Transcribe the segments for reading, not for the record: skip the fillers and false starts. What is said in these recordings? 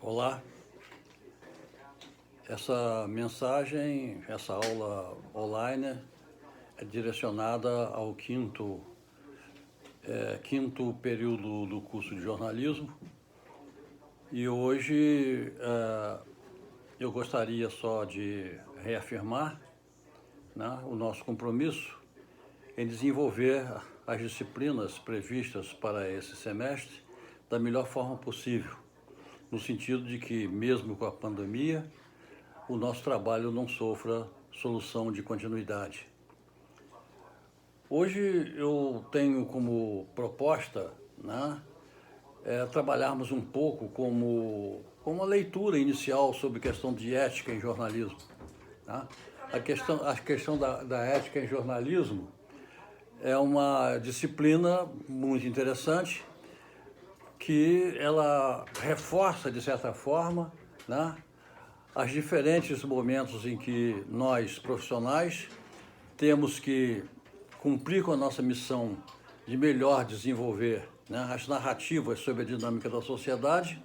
Olá, essa mensagem, essa aula online é direcionada ao quinto período do curso de jornalismo e hoje eu gostaria só de reafirmar, né, o nosso compromisso em desenvolver as disciplinas previstas para esse semestre da melhor forma possível, no sentido de que, mesmo com a pandemia, o nosso trabalho não sofra solução de continuidade. Hoje eu tenho como proposta, né, trabalharmos um pouco como uma leitura inicial sobre questão de ética em jornalismo. Tá? A questão da ética em jornalismo é uma disciplina muito interessante que ela reforça, de certa forma, né, os diferentes momentos em que nós, profissionais, temos que cumprir com a nossa missão de melhor desenvolver, né, as narrativas sobre a dinâmica da sociedade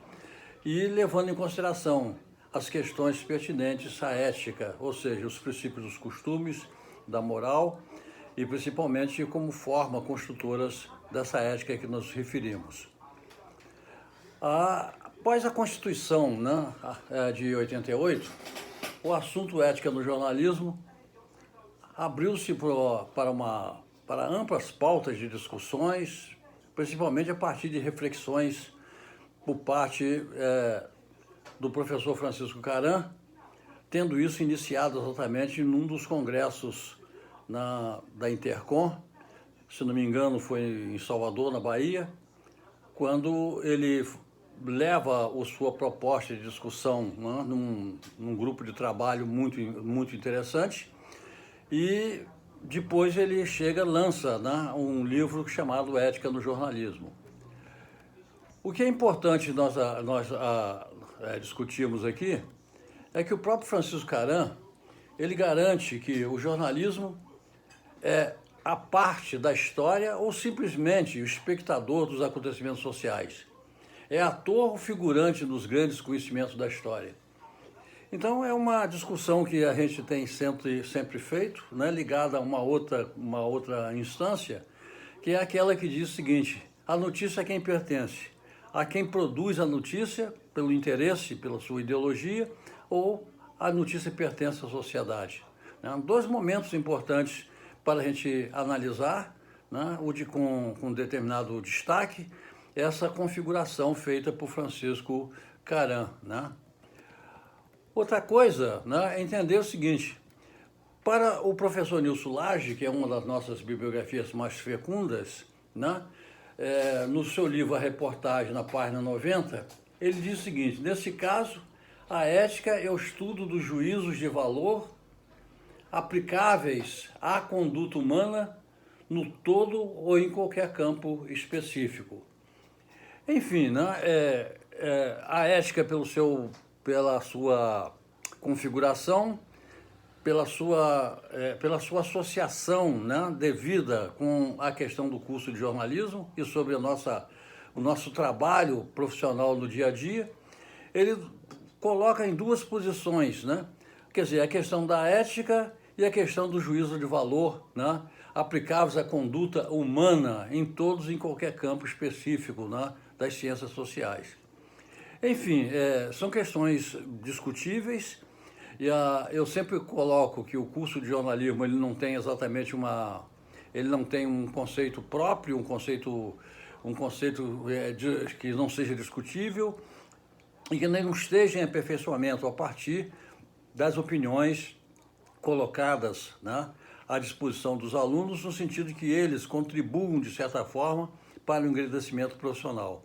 e levando em consideração as questões pertinentes à ética, ou seja, os princípios dos costumes, da moral e principalmente como forma construtoras dessa ética que nos referimos. Após a Constituição, né, de 88, o assunto ética no jornalismo abriu-se para amplas pautas de discussões, principalmente a partir de reflexões por parte do professor Francisco Caram, tendo isso iniciado exatamente num dos congressos da Intercom, se não me engano foi em Salvador, na Bahia, quando ele leva a sua proposta de discussão, né, num grupo de trabalho muito interessante, e depois ele lança, né, um livro chamado Ética no Jornalismo. O que é importante nós discutirmos aqui é que o próprio Francisco Caram, ele garante que o jornalismo é a parte da história ou simplesmente o espectador dos acontecimentos sociais. É ator ou figurante dos grandes conhecimentos da história. Então é uma discussão que a gente tem sempre feito, né, ligada a uma outra instância, que é aquela que diz o seguinte: a notícia é quem pertence, a quem produz a notícia pelo interesse, pela sua ideologia, ou a notícia pertence à sociedade. Dois momentos importantes para a gente analisar, né, com determinado destaque, essa configuração feita por Francisco Caram, né? Outra coisa, né, é entender o seguinte: para o professor Nilson Lage, que é uma das nossas bibliografias mais fecundas, né, no seu livro A Reportagem, na página 90, ele diz o seguinte: nesse caso, a ética é o estudo dos juízos de valor aplicáveis à conduta humana no todo ou em qualquer campo específico. Enfim, né, a ética pela sua configuração, pela sua associação, né, devida com a questão do curso de jornalismo e sobre o nosso trabalho profissional no dia a dia, ele coloca em duas posições, né? Quer dizer, a questão da ética e a questão do juízo de valor, né, aplicáveis à conduta humana em qualquer campo específico, né, das ciências sociais. Enfim, são questões discutíveis e eu sempre coloco que o curso de jornalismo ele não tem exatamente ele não tem um conceito próprio, um conceito que não seja discutível e que nem esteja em aperfeiçoamento a partir das opiniões colocadas, né, à disposição dos alunos, no sentido de que eles contribuam, de certa forma, para o engrandecimento profissional.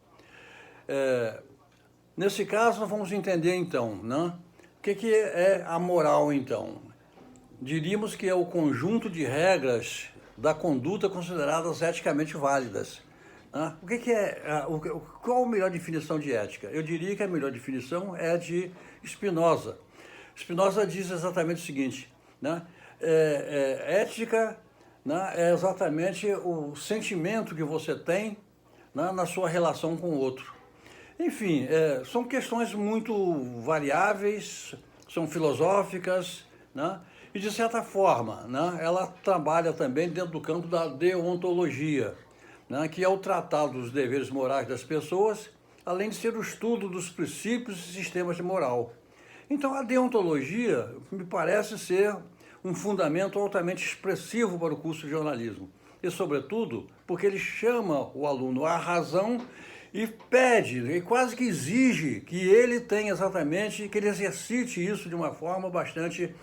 Nesse caso, nós vamos entender, então, né, o que é a moral, então. Diríamos que é o conjunto de regras da conduta consideradas eticamente válidas. Né? Qual a melhor definição de ética? Eu diria que a melhor definição é a de Spinoza. Spinoza diz exatamente o seguinte, né? Ética, né, é exatamente o sentimento que você tem, né, na sua relação com o outro. Enfim, são questões muito variáveis, são filosóficas, né? E de certa forma, né, ela trabalha também dentro do campo da deontologia, né, que é o tratado dos deveres morais das pessoas, além de ser o estudo dos princípios e sistemas de moral. Então, a deontologia me parece ser um fundamento altamente expressivo para o curso de jornalismo. E, sobretudo, porque ele chama o aluno à razão e pede, e quase que exige que ele tenha exatamente, que ele exercite isso de uma forma bastante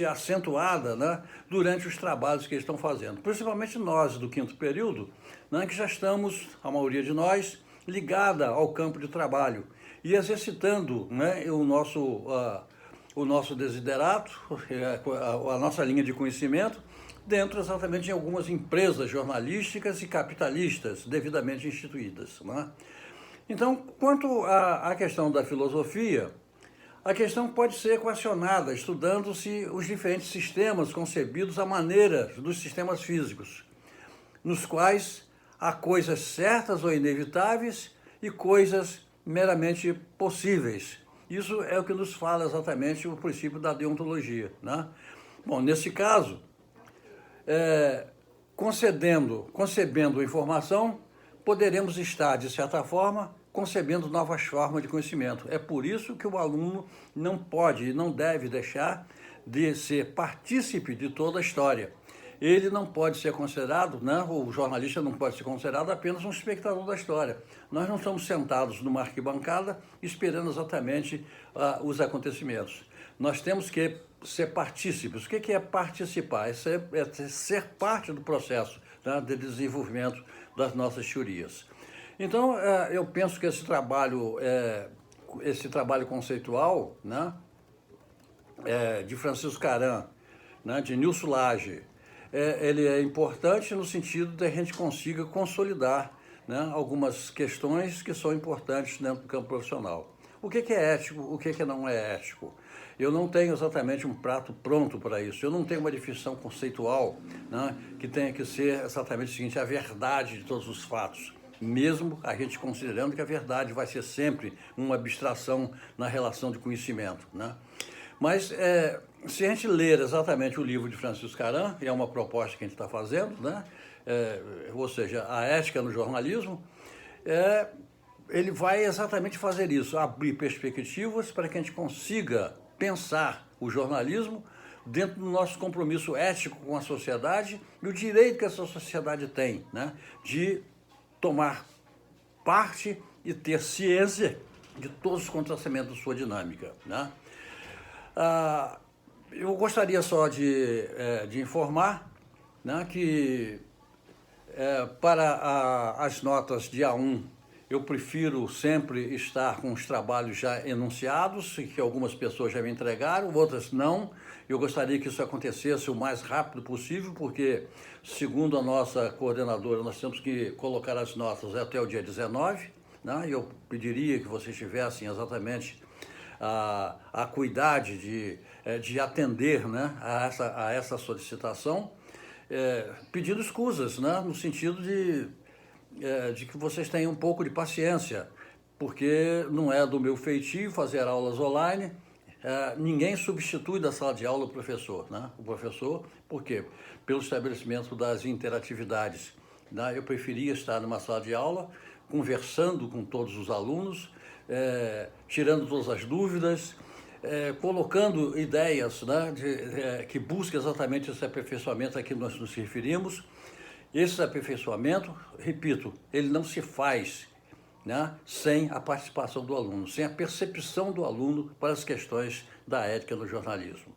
acentuada, né, durante os trabalhos que eles estão fazendo. Principalmente nós do quinto período, né, que já estamos, a maioria de nós, ligada ao campo de trabalho e exercitando, né, o nosso desiderato, a nossa linha de conhecimento, dentro exatamente de algumas empresas jornalísticas e capitalistas devidamente instituídas, né? Então, quanto à questão da filosofia, a questão pode ser equacionada estudando-se os diferentes sistemas concebidos à maneira dos sistemas físicos, nos quais há coisas certas ou inevitáveis e coisas meramente possíveis. Isso é o que nos fala exatamente o princípio da deontologia, né? Bom, nesse caso, concebendo informação, poderemos estar, de certa forma, concebendo novas formas de conhecimento. É por isso que o aluno não pode e não deve deixar de ser partícipe de toda a história. Ele não pode ser considerado, né, o jornalista não pode ser considerado apenas um espectador da história. Nós não estamos sentados numa arquibancada esperando exatamente os acontecimentos. Nós temos que ser partícipes. O que é participar? É ser parte do processo, né, de desenvolvimento das nossas teorias. Então, eu penso que esse trabalho conceitual, né, de Francisco Caram, né, de Nilson Lage, ele é importante no sentido de a gente consiga consolidar, né, algumas questões que são importantes dentro do campo profissional. O que é ético, o que não é ético? Eu não tenho exatamente um prato pronto para isso. Eu não tenho uma definição conceitual, né, que tenha que ser exatamente o seguinte, a verdade de todos os fatos. Mesmo a gente considerando que a verdade vai ser sempre uma abstração na relação de conhecimento, né? Mas se a gente ler exatamente o livro de Francisco Caram, e é uma proposta que a gente está fazendo, né? Ou seja, a ética no jornalismo, ele vai exatamente fazer isso, abrir perspectivas para que a gente consiga pensar o jornalismo dentro do nosso compromisso ético com a sociedade e o direito que essa sociedade tem, né, de tomar parte e ter ciência de todos os contrastamentos de sua dinâmica, né? Eu gostaria só de informar, né, que para as notas de A1, eu prefiro sempre estar com os trabalhos já enunciados, que algumas pessoas já me entregaram, outras não. Eu gostaria que isso acontecesse o mais rápido possível, porque, segundo a nossa coordenadora, nós temos que colocar as notas até o dia 19, né? Eu pediria que vocês tivessem exatamente a acuidade de atender, né, a essa solicitação, pedindo escusas, né, no sentido de que vocês tenham um pouco de paciência, porque não é do meu feitio fazer aulas online. Ninguém substitui da sala de aula o professor, né? O professor, por quê? Pelo estabelecimento das interatividades, né? Eu preferia estar numa sala de aula, conversando com todos os alunos, tirando todas as dúvidas, colocando ideias, né, que busquem exatamente esse aperfeiçoamento a que nós nos referimos. Esse aperfeiçoamento, repito, ele não se faz, né, sem a participação do aluno, sem a percepção do aluno para as questões da ética no jornalismo.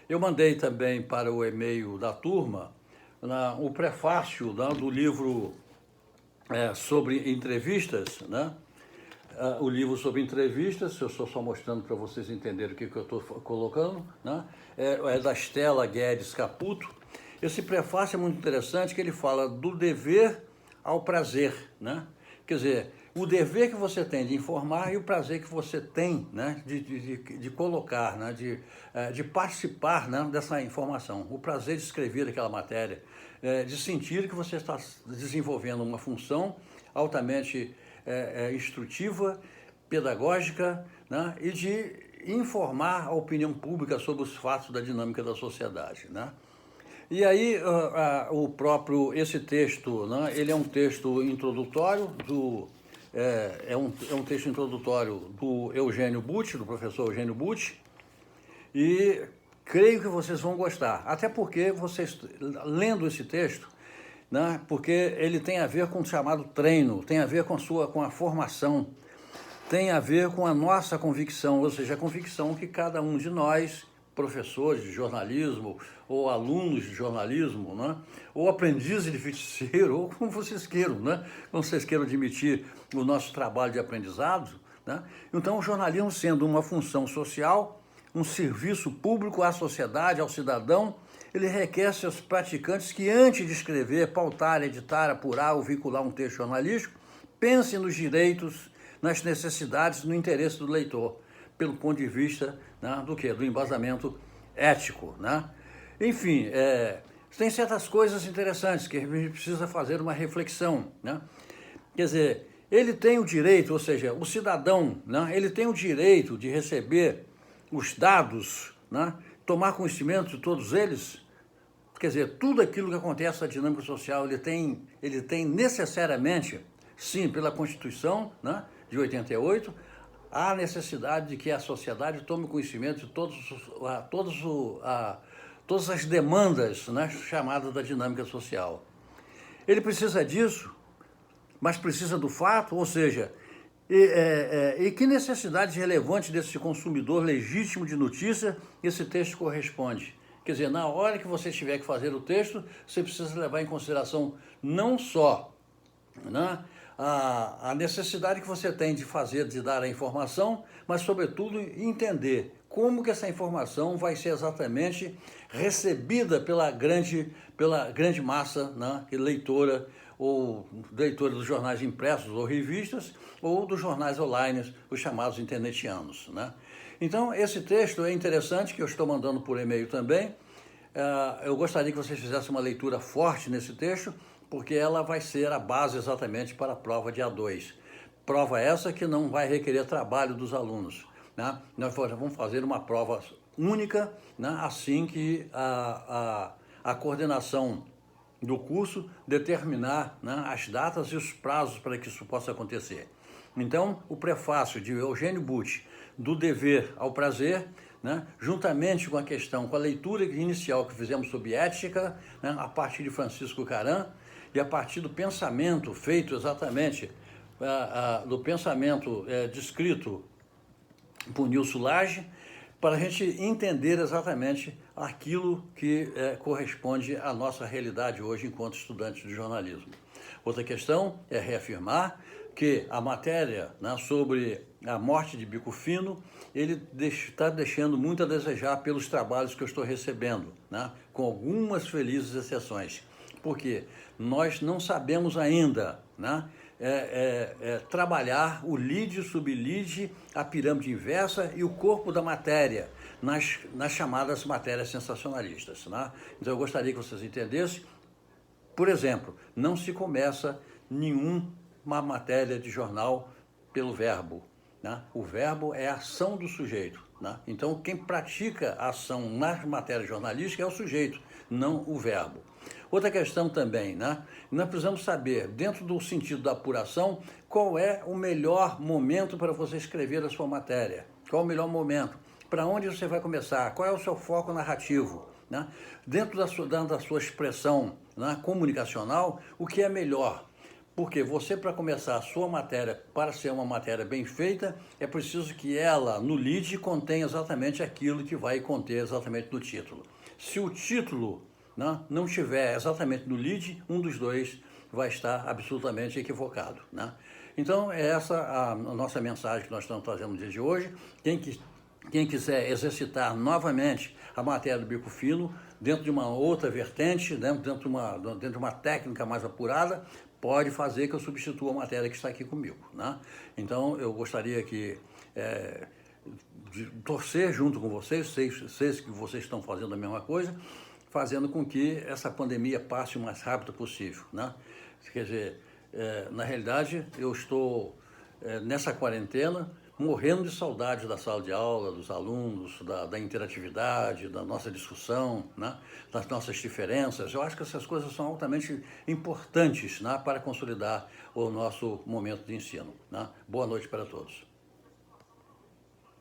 Eu mandei também para o e-mail da turma o prefácio, né, do livro sobre entrevistas, né? O livro sobre entrevistas, eu estou só mostrando para vocês entenderem o que eu estou colocando, né? É da Stella Guedes Caputo. Esse prefácio é muito interessante, que ele fala do dever ao prazer, né? Quer dizer, o dever que você tem de informar e o prazer que você tem, né, de colocar, né, de participar, né, dessa informação. O prazer de escrever aquela matéria, de sentir que você está desenvolvendo uma função altamente instrutiva, pedagógica, né, e de informar a opinião pública sobre os fatos da dinâmica da sociedade, né? E aí, esse texto, né, ele é um texto introdutório é um texto introdutório do Eugênio Butti, do professor Eugênio Butti, e creio que vocês vão gostar, até porque vocês, lendo esse texto, né, porque ele tem a ver com o chamado treino, tem a ver com a formação, tem a ver com a nossa convicção, ou seja, a convicção que cada um de nós, professores de jornalismo, ou alunos de jornalismo, né, ou aprendizes de feiticeiro, ou como vocês queiram, né, como vocês queiram admitir o nosso trabalho de aprendizado, né. Então, o jornalismo sendo uma função social, um serviço público à sociedade, ao cidadão, ele requer seus praticantes que, antes de escrever, pautar, editar, apurar ou vincular um texto jornalístico, pensem nos direitos, nas necessidades, no interesse do leitor, pelo ponto de vista, né, do quê? Do embasamento ético, né? Enfim, tem certas coisas interessantes que a gente precisa fazer uma reflexão, né? Quer dizer, ele tem o direito, ou seja, o cidadão, né, ele tem o direito de receber os dados, né, tomar conhecimento de todos eles. Quer dizer, tudo aquilo que acontece na dinâmica social, ele tem necessariamente, sim, pela Constituição, né, de 88, a necessidade de que a sociedade tome conhecimento de todas as demandas, né, chamadas da dinâmica social. Ele precisa disso, mas precisa do fato, ou seja, e que necessidade relevante desse consumidor legítimo de notícia esse texto corresponde. Quer dizer, na hora que você tiver que fazer o texto, você precisa levar em consideração não só, né, a necessidade que você tem de dar a informação, mas, sobretudo, entender como que essa informação vai ser exatamente recebida pela grande massa, né, leitora dos jornais impressos ou revistas, ou dos jornais online, os chamados internetianos, né? Então, esse texto é interessante, que eu estou mandando por e-mail também. Eu gostaria que vocês fizessem uma leitura forte nesse texto, porque ela vai ser a base exatamente para a prova de A2. Prova essa que não vai requerer trabalho dos alunos, né? Nós vamos fazer uma prova única, né, assim que a coordenação do curso determinar, né, as datas e os prazos para que isso possa acontecer. Então, o prefácio de Eugênio Butti, do dever ao prazer, né, juntamente com a leitura inicial que fizemos sobre ética, né, a partir de Francisco Caram, e a partir do pensamento feito exatamente, do pensamento descrito por Nilson Lage, para a gente entender exatamente aquilo que corresponde à nossa realidade hoje enquanto estudantes de jornalismo. Outra questão é reafirmar que a matéria, né, sobre a morte de Bico Fino, ele está deixando muito a desejar pelos trabalhos que eu estou recebendo, né, com algumas felizes exceções, porque nós não sabemos ainda, né, trabalhar o lead, o sublead, a pirâmide inversa e o corpo da matéria nas chamadas matérias sensacionalistas, né? Então eu gostaria que vocês entendessem, por exemplo, não se começa nenhuma matéria de jornal pelo verbo, né? O verbo é a ação do sujeito, né? Então quem pratica a ação nas matérias jornalísticas é o sujeito, não o verbo. Outra questão também, né? Nós precisamos saber, dentro do sentido da apuração, qual é o melhor momento para você escrever a sua matéria. Qual é o melhor momento? Para onde você vai começar? Qual é o seu foco narrativo, né? Dentro da sua expressão, né, comunicacional, o que é melhor? Porque você, para começar a sua matéria, para ser uma matéria bem feita, é preciso que ela, no lead, contenha exatamente aquilo que vai conter exatamente no título. Se o título, né, não estiver exatamente no lead, um dos dois vai estar absolutamente equivocado, né? Então, é essa a nossa mensagem que nós estamos trazendo no dia de hoje. Quem quiser exercitar novamente a matéria do Bico Fino, dentro de uma outra vertente, dentro de uma técnica mais apurada, pode fazer que eu substitua a matéria que está aqui comigo, né? Então, eu gostaria de torcer junto com vocês, sei que vocês estão fazendo a mesma coisa, fazendo com que essa pandemia passe o mais rápido possível, né? Quer dizer, Na realidade, eu estou nessa quarentena morrendo de saudade da sala de aula, dos alunos, da interatividade, da nossa discussão, né? Das nossas diferenças. Eu acho que essas coisas são altamente importantes, né? Para consolidar o nosso momento de ensino, né? Boa noite para todos.